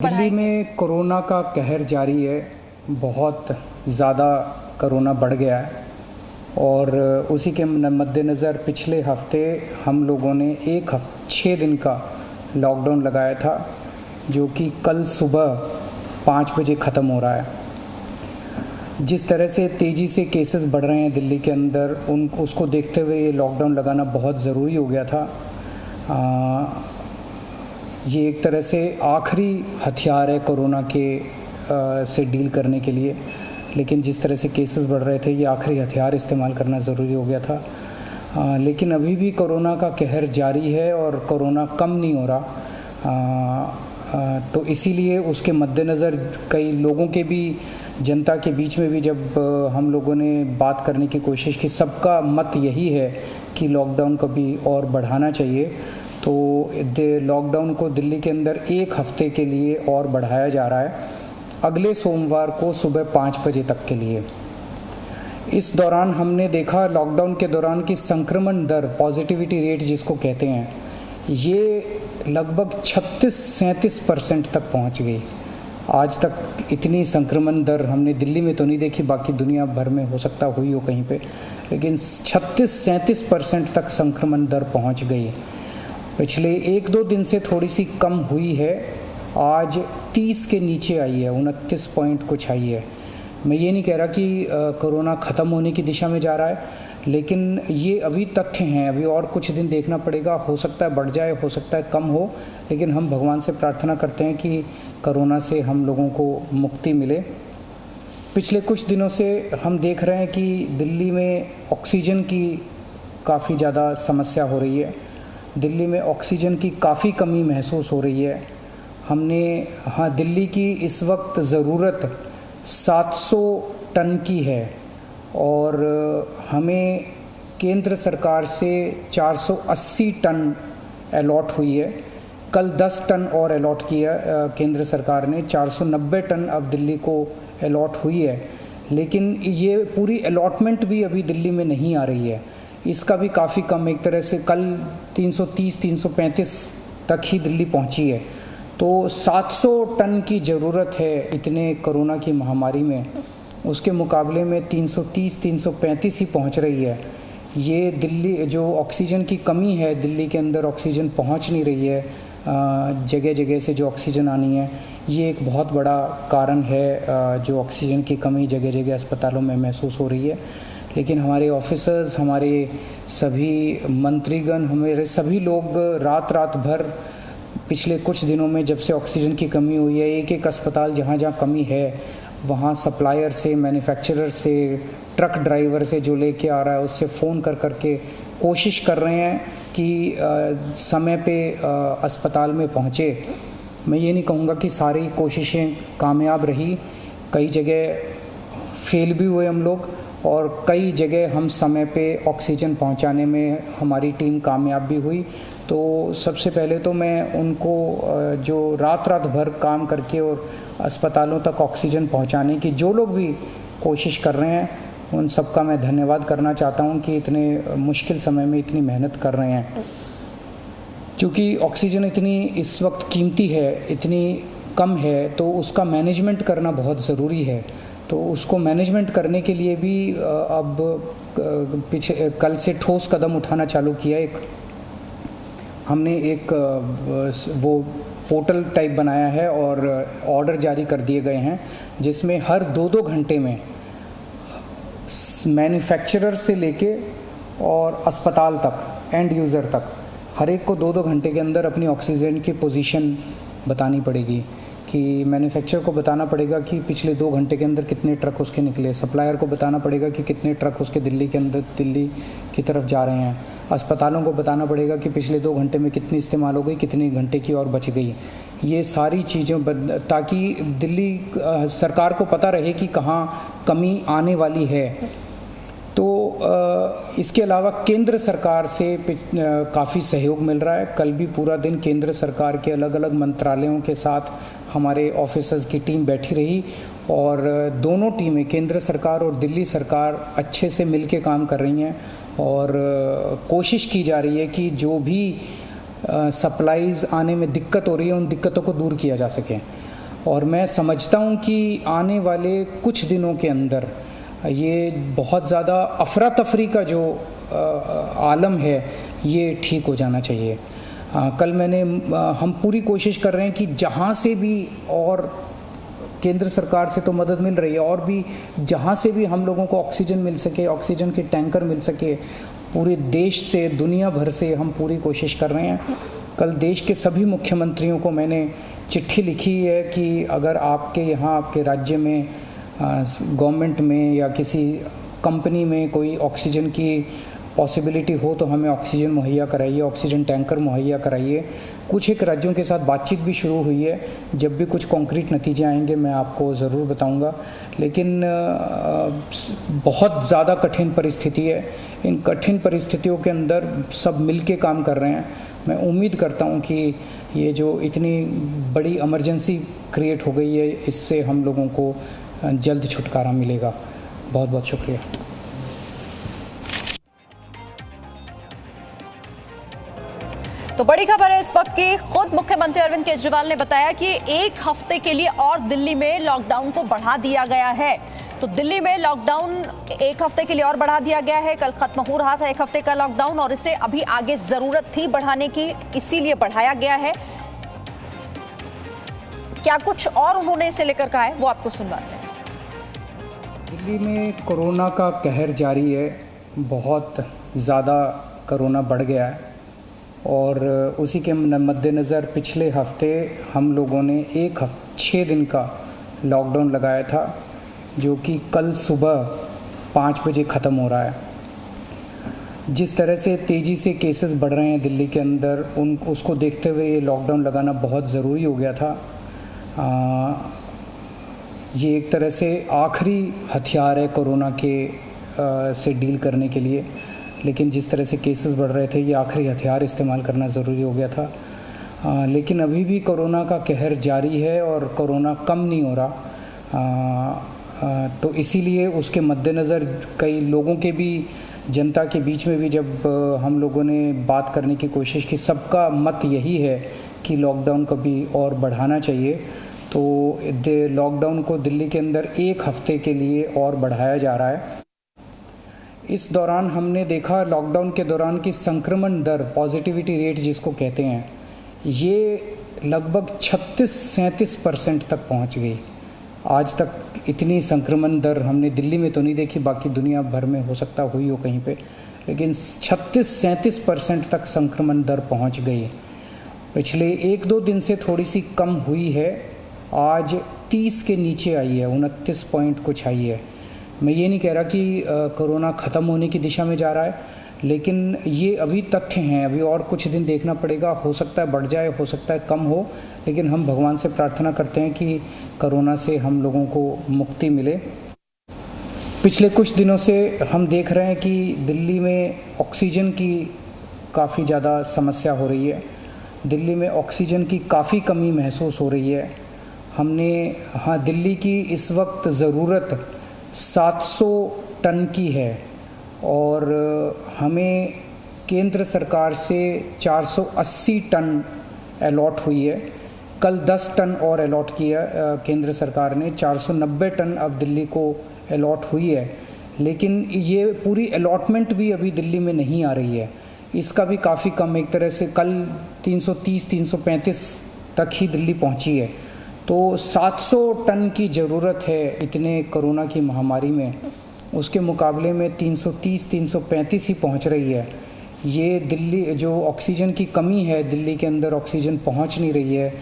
दिल्ली में कोरोना का कहर जारी है। बहुत ज़्यादा कोरोना बढ़ गया है और उसी के मद्देनज़र पिछले हफ्ते हम लोगों ने 6 दिन का लॉकडाउन लगाया था, जो कि कल सुबह 5 बजे ख़त्म हो रहा है। जिस तरह से तेज़ी से केसेस बढ़ रहे हैं दिल्ली के अंदर, उसको देखते हुए ये लॉकडाउन लगाना बहुत ज़रूरी हो गया था। ये एक तरह से आखिरी हथियार है कोरोना के से डील करने के लिए, लेकिन जिस तरह से केसेस बढ़ रहे थे, ये आखिरी हथियार इस्तेमाल करना ज़रूरी हो गया था। लेकिन अभी भी कोरोना का कहर जारी है और कोरोना कम नहीं हो रहा। तो इसीलिए उसके मद्देनज़र कई लोगों के भी, जनता के बीच में भी जब हम लोगों ने बात करने की कोशिश की, सबका मत यही है कि लॉकडाउन को भी और बढ़ाना चाहिए। तो लॉकडाउन को दिल्ली के अंदर 1 हफ्ते के लिए और बढ़ाया जा रहा है, अगले सोमवार को सुबह 5 बजे तक के लिए। इस दौरान हमने देखा, लॉकडाउन के दौरान की संक्रमण दर, पॉजिटिविटी रेट जिसको कहते हैं, ये लगभग 36-37% तक पहुंच गई। आज तक इतनी संक्रमण दर हमने दिल्ली में तो नहीं देखी, बाकी दुनिया भर में हो सकता हुई हो कहीं पे, लेकिन 36-37% तक संक्रमण दर पहुंच गई। पिछले 1-2 दिन से थोड़ी सी कम हुई है, आज 30 के नीचे आई है, 29 पॉइंट कुछ आई है। मैं ये नहीं कह रहा कि कोरोना ख़त्म होने की दिशा में जा रहा है, लेकिन ये अभी तथ्य हैं, अभी और कुछ दिन देखना पड़ेगा। हो सकता है बढ़ जाए, हो सकता है कम हो, लेकिन हम भगवान से प्रार्थना करते हैं कि कोरोना से हम लोगों को मुक्ति मिले। पिछले कुछ दिनों से हम देख रहे हैं कि दिल्ली में ऑक्सीजन की काफ़ी ज़्यादा समस्या हो रही है। दिल्ली में ऑक्सीजन की काफ़ी कमी महसूस हो रही है। दिल्ली की इस वक्त ज़रूरत 700 टन की है और हमें केंद्र सरकार से 480 टन अलॉट हुई है। कल 10 टन और अलॉट किया केंद्र सरकार ने, 490 टन अब दिल्ली को अलॉट हुई है। लेकिन ये पूरी अलॉटमेंट भी अभी दिल्ली में नहीं आ रही है, इसका भी काफ़ी कम, एक तरह से कल 330-335 तक ही दिल्ली पहुंची है। तो 700 टन की ज़रूरत है इतने कोरोना की महामारी में, उसके मुकाबले में 330-335 ही पहुंच रही है। ये दिल्ली जो ऑक्सीजन की कमी है, दिल्ली के अंदर ऑक्सीजन पहुंच नहीं रही है, जगह जगह से जो ऑक्सीजन आनी है, ये एक बहुत बड़ा कारण है जो ऑक्सीजन की कमी जगह जगह अस्पतालों में महसूस हो रही है। लेकिन हमारे ऑफिसर्स, हमारे सभी मंत्रीगण, हमारे सभी लोग रात भर पिछले कुछ दिनों में, जब से ऑक्सीजन की कमी हुई है, एक अस्पताल जहाँ जहाँ कमी है वहाँ सप्लायर से, मैन्युफैक्चरर से, ट्रक ड्राइवर से जो लेके आ रहा है, उससे फ़ोन कर के कोशिश कर रहे हैं कि समय पे अस्पताल में पहुँचे। मैं ये नहीं कहूँगा कि सारी कोशिशें कामयाब रही, कई जगह फेल भी हुए हम लोग, और कई जगह हम समय पे ऑक्सीजन पहुंचाने में हमारी टीम कामयाब भी हुई। तो सबसे पहले तो मैं उनको जो रात भर काम करके और अस्पतालों तक ऑक्सीजन पहुंचाने की जो लोग भी कोशिश कर रहे हैं, उन सबका मैं धन्यवाद करना चाहता हूं कि इतने मुश्किल समय में इतनी मेहनत कर रहे हैं। क्योंकि ऑक्सीजन इतनी इस वक्त कीमती है, इतनी कम है, तो उसका मैनेजमेंट करना बहुत ज़रूरी है। तो उसको मैनेजमेंट करने के लिए भी अब कल से ठोस कदम उठाना चालू किया। हमने एक वो पोर्टल टाइप बनाया है और ऑर्डर जारी कर दिए गए हैं, जिसमें हर 2-2 घंटे में मैन्युफैक्चरर से लेके और अस्पताल तक, एंड यूज़र तक, हर एक को 2-2 घंटे के अंदर अपनी ऑक्सीजन की पोजीशन बतानी पड़ेगी। कि मैन्युफैक्चरर को बताना पड़ेगा कि पिछले 2 घंटे के अंदर कितने ट्रक उसके निकले, सप्लायर को बताना पड़ेगा कि कितने ट्रक उसके दिल्ली की तरफ जा रहे हैं, अस्पतालों को बताना पड़ेगा कि पिछले 2 घंटे में कितनी इस्तेमाल हो गई, कितने घंटे की और बच गई। ये सारी चीज़ें ताकि दिल्ली सरकार को पता रहे कि कहाँ कमी आने वाली है। तो इसके अलावा केंद्र सरकार से काफ़ी सहयोग मिल रहा है। कल भी पूरा दिन केंद्र सरकार के अलग अलग मंत्रालयों के साथ हमारे ऑफिसर्स की टीम बैठी रही और दोनों टीमें, केंद्र सरकार और दिल्ली सरकार, अच्छे से मिलके काम कर रही हैं और कोशिश की जा रही है कि जो भी सप्लाईज़ आने में दिक्कत हो रही है, उन दिक्कतों को दूर किया जा सके। और मैं समझता हूँ कि आने वाले कुछ दिनों के अंदर ये बहुत ज़्यादा अफरा तफरी का जो आलम है ये ठीक हो जाना चाहिए। कल हम पूरी कोशिश कर रहे हैं कि जहाँ से भी, और केंद्र सरकार से तो मदद मिल रही है, और भी जहाँ से भी हम लोगों को ऑक्सीजन मिल सके, ऑक्सीजन के टैंकर मिल सके, पूरे देश से, दुनिया भर से हम पूरी कोशिश कर रहे हैं। कल देश के सभी मुख्यमंत्रियों को मैंने चिट्ठी लिखी है कि अगर आपके यहाँ, आपके राज्य में, गवर्नमेंट में या किसी कंपनी में कोई ऑक्सीजन की पॉसिबिलिटी हो तो हमें ऑक्सीजन मुहैया कराइए, ऑक्सीजन टैंकर मुहैया कराइए। कुछ एक राज्यों के साथ बातचीत भी शुरू हुई है। जब भी कुछ कॉन्क्रीट नतीजे आएंगे मैं आपको ज़रूर बताऊंगा। लेकिन बहुत ज़्यादा कठिन परिस्थिति है। इन कठिन परिस्थितियों के अंदर सब मिल के काम कर रहे हैं। मैं उम्मीद करता हूं कि ये जो इतनी बड़ी इमरजेंसी क्रिएट हो गई है, इससे हम लोगों को जल्द छुटकारा मिलेगा। बहुत बहुत शुक्रिया। तो बड़ी खबर है इस वक्त की। खुद मुख्यमंत्री अरविंद केजरीवाल ने बताया कि 1 हफ्ते के लिए और दिल्ली में लॉकडाउन को बढ़ा दिया गया है। तो दिल्ली में लॉकडाउन 1 हफ्ते के लिए और बढ़ा दिया गया है। कल खत्म हो रहा था 1 हफ्ते का लॉकडाउन और इसे अभी आगे जरूरत थी बढ़ाने की, इसीलिए बढ़ाया गया है। क्या कुछ और उन्होंने इसे लेकर कहा है वो आपको सुनवाते हैं। दिल्ली में कोरोना का कहर जारी है। बहुत ज़्यादा कोरोना बढ़ गया है और उसी के मद्देनज़र पिछले हफ्ते हम लोगों ने 6 दिन का लॉकडाउन लगाया था, जो कि कल सुबह 5 बजे ख़त्म हो रहा है। जिस तरह से तेज़ी से केसेस बढ़ रहे हैं दिल्ली के अंदर, उसको देखते हुए ये लॉकडाउन लगाना बहुत ज़रूरी हो गया था। ये एक तरह से आखिरी हथियार है कोरोना के से डील करने के लिए। लेकिन जिस तरह से केसेस बढ़ रहे थे, ये आखिरी हथियार इस्तेमाल करना ज़रूरी हो गया था। लेकिन अभी भी कोरोना का कहर जारी है और कोरोना कम नहीं हो रहा। तो इसीलिए उसके मद्देनज़र कई लोगों के भी, जनता के बीच में भी जब हम लोगों ने बात करने की कोशिश की, सबका मत यही है कि लॉकडाउन को भी और बढ़ाना चाहिए। तो लॉकडाउन को दिल्ली के अंदर 1 हफ्ते के लिए और बढ़ाया जा रहा है। इस दौरान हमने देखा, लॉकडाउन के दौरान की संक्रमण दर, पॉजिटिविटी रेट जिसको कहते हैं, ये लगभग 36-37% तक पहुंच गई। आज तक इतनी संक्रमण दर हमने दिल्ली में तो नहीं देखी, बाकी दुनिया भर में हो सकता हुई हो कहीं पे, लेकिन 36-37% तक संक्रमण दर पहुंच गई। पिछले 1-2 दिन से थोड़ी सी कम हुई है, आज 30 के नीचे आई है, 29 पॉइंट कुछ आई है। मैं ये नहीं कह रहा कि कोरोना ख़त्म होने की दिशा में जा रहा है, लेकिन ये अभी तथ्य हैं। अभी और कुछ दिन देखना पड़ेगा, हो सकता है बढ़ जाए, हो सकता है कम हो, लेकिन हम भगवान से प्रार्थना करते हैं कि कोरोना से हम लोगों को मुक्ति मिले। पिछले कुछ दिनों से हम देख रहे हैं कि दिल्ली में ऑक्सीजन की काफ़ी ज़्यादा समस्या हो रही है। दिल्ली में ऑक्सीजन की काफ़ी कमी महसूस हो रही है। दिल्ली की इस वक्त ज़रूरत 700 टन की है और हमें केंद्र सरकार से 480 टन अलॉट हुई है। कल 10 टन और अलॉट किया केंद्र सरकार ने, 490 टन अब दिल्ली को अलॉट हुई है। लेकिन ये पूरी अलॉटमेंट भी अभी दिल्ली में नहीं आ रही है, इसका भी काफ़ी कम, एक तरह से कल 330-335 तक ही दिल्ली पहुंची है। तो 700 टन की ज़रूरत है इतने कोरोना की महामारी में, उसके मुकाबले में 330-335 ही पहुंच रही है। ये दिल्ली जो ऑक्सीजन की कमी है, दिल्ली के अंदर ऑक्सीजन पहुंच नहीं रही है,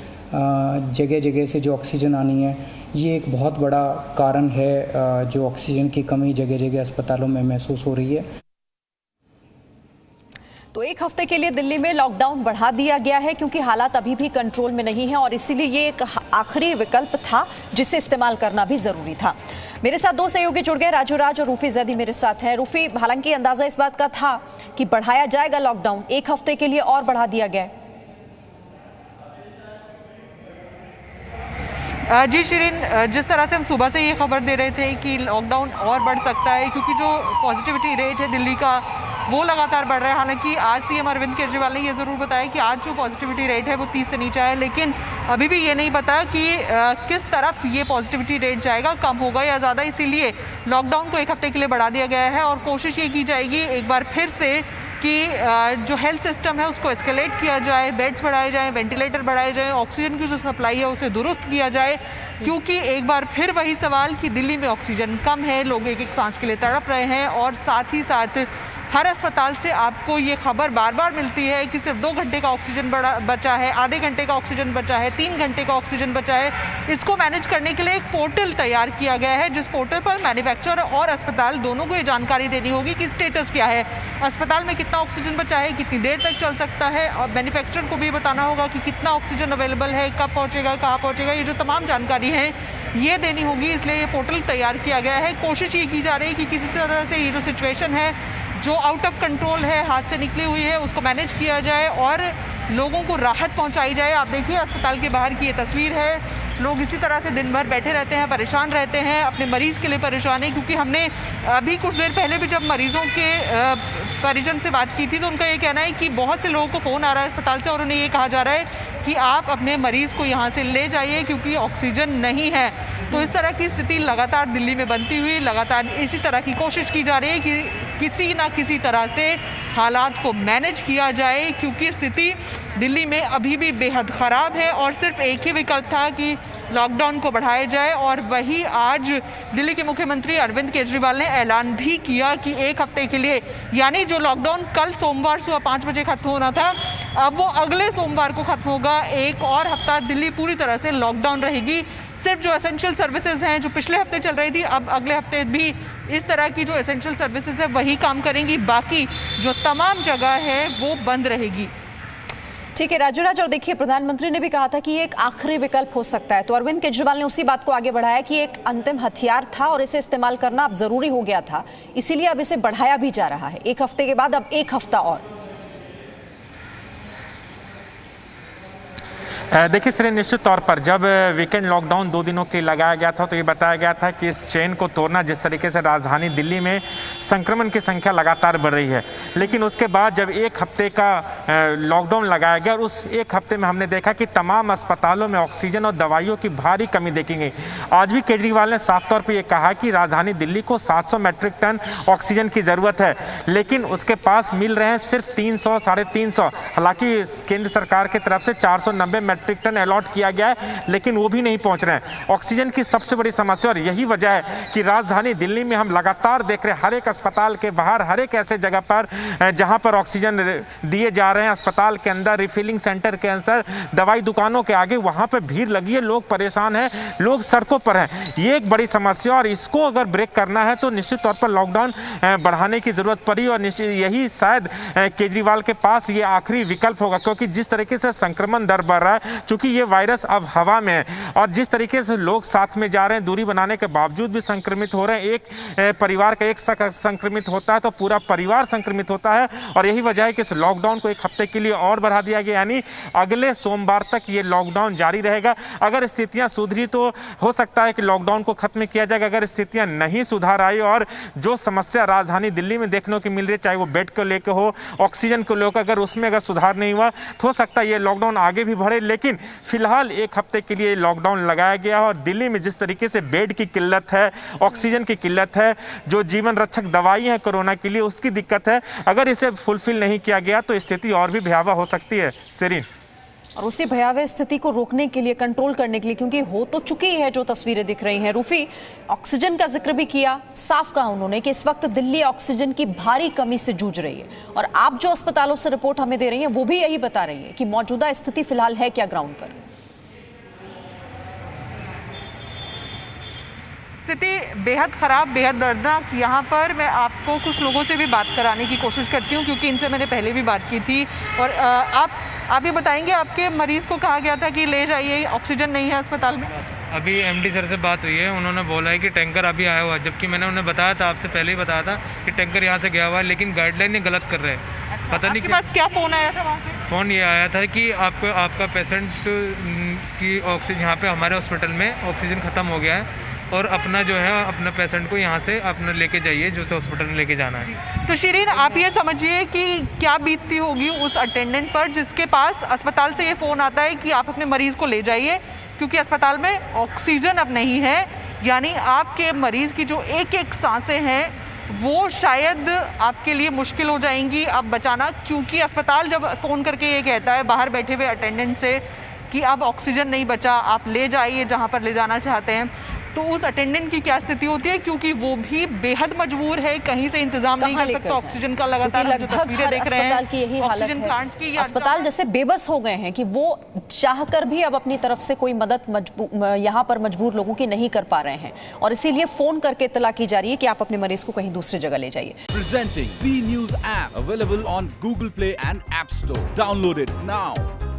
जगह जगह से जो ऑक्सीजन आनी है, ये एक बहुत बड़ा कारण है जो ऑक्सीजन की कमी जगह जगह अस्पतालों में महसूस हो रही है। तो 1 हफ्ते के लिए दिल्ली में लॉकडाउन बढ़ा दिया गया है क्योंकि हालात अभी भी कंट्रोल में नहीं है और इसीलिए ये एक आखिरी विकल्प था जिसे इस्तेमाल करना भी जरूरी था। मेरे साथ 2 सहयोगी जुड़ गए, राजू राज और रूफी जैदी मेरे साथ हैं। रूफी, हालांकि अंदाजा इस बात का था कि बढ़ाया जाएगा लॉकडाउन, 1 हफ्ते के लिए और बढ़ा दिया गया है। जी शिरीन, जिस तरह से हम सुबह से ये खबर दे रहे थे कि लॉकडाउन और बढ़ सकता है क्योंकि जो पॉजिटिविटी रेट है दिल्ली का वो लगातार बढ़ रहा है। हालांकि आज सीएम अरविंद केजरीवाल ने ये ज़रूर बताया कि आज जो पॉजिटिविटी रेट है वो 30 से नीचे है, लेकिन अभी भी ये नहीं पता कि किस तरफ ये पॉजिटिविटी रेट जाएगा, कम होगा या ज़्यादा। इसीलिए लॉकडाउन को एक हफ्ते के लिए बढ़ा दिया गया है और कोशिश ये की जाएगी एक बार फिर से कि जो हेल्थ सिस्टम है उसको एस्केलेट किया जाए, बेड्स बढ़ाए जाएं, वेंटिलेटर बढ़ाए जाएं, ऑक्सीजन की जो सप्लाई है उसे दुरुस्त किया जाए, क्योंकि एक बार फिर वही सवाल कि दिल्ली में ऑक्सीजन कम है, लोग एक एक सांस के लिए तड़प रहे हैं। और साथ ही साथ हर अस्पताल से आपको ये खबर बार बार मिलती है कि सिर्फ 2 घंटे का ऑक्सीजन बचा है, आधे घंटे का ऑक्सीजन बचा है, 3 घंटे का ऑक्सीजन बचा है। इसको मैनेज करने के लिए एक पोर्टल तैयार किया गया है, जिस पोर्टल पर मैन्युफैक्चरर और अस्पताल दोनों को ये जानकारी देनी होगी कि स्टेटस क्या है, अस्पताल में कितना ऑक्सीजन बचा है, कितनी देर तक चल सकता है, और मैन्युफैक्चरर को भी बताना होगा कि कितना ऑक्सीजन अवेलेबल है, कब पहुँचेगा, कहाँ पहुँचेगा, ये जो तमाम जानकारी है ये देनी होगी। इसलिए ये पोर्टल तैयार किया गया है। कोशिश ये की जा रही है कि किसी तरह से ये जो सिचुएशन है जो आउट ऑफ कंट्रोल है, हाथ से निकली हुई है, उसको मैनेज किया जाए और लोगों को राहत पहुंचाई जाए। आप देखिए अस्पताल के बाहर की ये तस्वीर है, लोग इसी तरह से दिन भर बैठे रहते हैं, परेशान रहते हैं, अपने मरीज़ के लिए परेशान है। क्योंकि हमने अभी कुछ देर पहले भी जब मरीज़ों के परिजन से बात की थी तो उनका ये कहना है कि बहुत से लोगों को फ़ोन आ रहा है अस्पताल से और उन्हें ये कहा जा रहा है कि आप अपने मरीज़ को यहाँ से ले जाइए क्योंकि ऑक्सीजन नहीं है। तो इस तरह की स्थिति लगातार दिल्ली में बनती हुई, लगातार इसी तरह की कोशिश की जा रही है कि किसी ना किसी तरह से हालात को मैनेज किया जाए, क्योंकि स्थिति दिल्ली में अभी भी बेहद ख़राब है और सिर्फ एक ही विकल्प था कि लॉकडाउन को बढ़ाया जाए। और वही आज दिल्ली के मुख्यमंत्री अरविंद केजरीवाल ने ऐलान भी किया कि एक हफ्ते के लिए, यानी जो लॉकडाउन कल सोमवार सुबह 5 बजे खत्म होना था, अब वो अगले सोमवार को खत्म होगा। एक और हफ्ता दिल्ली पूरी तरह से लॉकडाउन रहेगी। सिर्फ जो एसेंशियल सर्विसेज हैं जो पिछले हफ्ते चल रही थी, अब अगले हफ्ते भी इस तरह की जो एसेंशियल सर्विसेज है वही काम करेंगी, बाकी जो तमाम जगह है वो बंद रहेगी। ठीक है राजू राज, और देखिए प्रधानमंत्री ने भी कहा था कि ये एक आखिरी विकल्प हो सकता है, तो अरविंद केजरीवाल ने उसी बात को आगे बढ़ाया कि एक अंतिम हथियार था और इसे इस्तेमाल करना अब जरूरी हो गया था, इसीलिए अब इसे बढ़ाया भी जा रहा है। एक हफ्ते के बाद अब एक हफ्ता और। देखिए श्री, निश्चित तौर पर जब वीकेंड लॉकडाउन 2 दिनों के लिए लगाया गया था तो ये बताया गया था कि इस चेन को तोड़ना, जिस तरीके से राजधानी दिल्ली में संक्रमण की संख्या लगातार बढ़ रही है, लेकिन उसके बाद जब एक हफ्ते का लॉकडाउन लगाया गया और उस एक हफ्ते में हमने देखा कि तमाम अस्पतालों में ऑक्सीजन और दवाइयों की भारी कमी देखी गई। आज भी केजरीवाल ने साफ तौर पर यह कहा कि राजधानी दिल्ली को 700 मैट्रिक टन ऑक्सीजन की ज़रूरत है, लेकिन उसके पास मिल रहे हैं सिर्फ 300, 350। हालांकि केंद्र सरकार की तरफ से 490 मैट्रिक टन अलॉट किया गया है, लेकिन वो भी नहीं पहुंच रहे हैं। ऑक्सीजन की सबसे बड़ी समस्या, और यही वजह है कि राजधानी दिल्ली में हम लगातार देख रहे हैं हर एक अस्पताल के बाहर, हर एक ऐसे जगह पर जहां पर ऑक्सीजन दिए जा रहे हैं, अस्पताल के अंदर, रिफिलिंग सेंटर के अंदर, दवाई दुकानों के आगे, वहां पर भीड़ लगी है, लोग परेशान हैं, लोग सड़कों पर हैं। ये एक बड़ी समस्या, और इसको अगर ब्रेक करना है तो निश्चित तौर पर लॉकडाउन बढ़ाने की जरूरत पड़ी, और यही शायद केजरीवाल के पास ये आखिरी विकल्प होगा, क्योंकि जिस तरीके से संक्रमण दर बढ़ रहा है, चूंकि ये वायरस अब हवा में है और जिस तरीके से लोग साथ में जा रहे हैं, दूरी बनाने के बावजूद भी संक्रमित हो रहे हैं। एक परिवार का एक संक्रमित होता है तो पूरा परिवार संक्रमित होता है, और यही वजह है कि इस लॉकडाउन को एक हफ्ते के लिए और बढ़ा दिया गया, यानी अगले सोमवार तक ये लॉकडाउन जारी रहेगा। अगर स्थितियां सुधरी तो हो सकता है कि लॉकडाउन को खत्म किया जाएगा। अगर स्थितियां नहीं सुधार आई और जो समस्या राजधानी दिल्ली में देखने को मिल रही है, चाहे वो बेड को लेकर हो, ऑक्सीजन को लेकर, अगर उसमें अगर सुधार नहीं हुआ तो हो सकता है ये लॉकडाउन आगे भी बढ़े। लेकिन फिलहाल एक हफ्ते के लिए लॉकडाउन लगाया गया है, और दिल्ली में जिस तरीके से बेड की किल्लत है, ऑक्सीजन की किल्लत है, जो जीवन रक्षक दवाई है कोरोना के लिए उसकी दिक्कत है, अगर इसे फुलफिल नहीं किया गया तो स्थिति और भी भयावह हो सकती है। सेरीन, और उसी भयावह स्थिति को रोकने के लिए, कंट्रोल करने के लिए, क्योंकि हो तो चुकी है जो तस्वीरें दिख रही हैं, रूफी ऑक्सीजन का जिक्र भी किया, साफ कहा उन्होंने कि इस वक्त दिल्ली ऑक्सीजन की भारी कमी से जूझ रही है, और आप जो अस्पतालों से रिपोर्ट हमें दे रही हैं वो भी यही बता रही है कि मौजूदा स्थिति फिलहाल है क्या ग्राउंड पर। स्थिति बेहद ख़राब, बेहद दर्दनाक। यहाँ पर मैं आपको कुछ लोगों से भी बात कराने की कोशिश करती हूँ, क्योंकि इनसे मैंने पहले भी बात की थी। और आप ये बताएंगे, आपके मरीज़ को कहा गया था कि ले जाइए, ऑक्सीजन नहीं है अस्पताल में? अभी एमडी सर से बात हुई है, उन्होंने बोला है कि टैंकर अभी आया हुआ है, जबकि मैंने उन्हें बताया था, आपसे पहले ही बताया था कि टैंकर यहाँ से गया हुआ है, लेकिन गाइडलाइन गलत कर रहे हैं। पता नहीं आपके पास क्या फ़ोन आया था वहाँ से? फ़ोन ये आया था कि आपका पेशेंट की ऑक्सीजन यहाँ पे हमारे हॉस्पिटल में ऑक्सीजन ख़त्म हो गया है, और अपना जो है अपना पेशेंट को यहाँ से अपना लेके जाइए जो से हॉस्पिटल में लेके जाना है। तो शिरीन, आप ये समझिए कि क्या बीतती होगी उस अटेंडेंट पर जिसके पास अस्पताल से ये फ़ोन आता है कि आप अपने मरीज़ को ले जाइए, क्योंकि अस्पताल में ऑक्सीजन अब नहीं है, यानी आपके मरीज़ की जो एक एक सांसें हैं वो शायद आपके लिए मुश्किल हो जाएंगी अब बचाना, क्योंकि अस्पताल जब फ़ोन करके ये कहता है बाहर बैठे हुए अटेंडेंट से कि अब ऑक्सीजन नहीं बचा, आप ले जाइए जहाँ पर ले जाना चाहते हैं, तो उस अटेंडेंट की क्या स्थिति होती है, क्योंकि वो भी बेहद मजबूर है, कहीं से इंतजाम नहीं कर सकता ऑक्सीजन का। लगातार हम जो तस्वीरें देख रहे हैं की यही हालत ऑक्सीजन प्लांट्स की, अस्पताल जैसे बेबस हो गए हैं कि वो चाहकर भी अब अपनी तरफ से कोई मदद यहाँ पर मजबूर लोगों की नहीं कर पा रहे हैं, और इसीलिए फोन करके इत्तला की जा रही है कि आप अपने मरीज को कहीं दूसरी जगह ले जाइए। Presenting B News app available on Google Play and App Store. Download it now.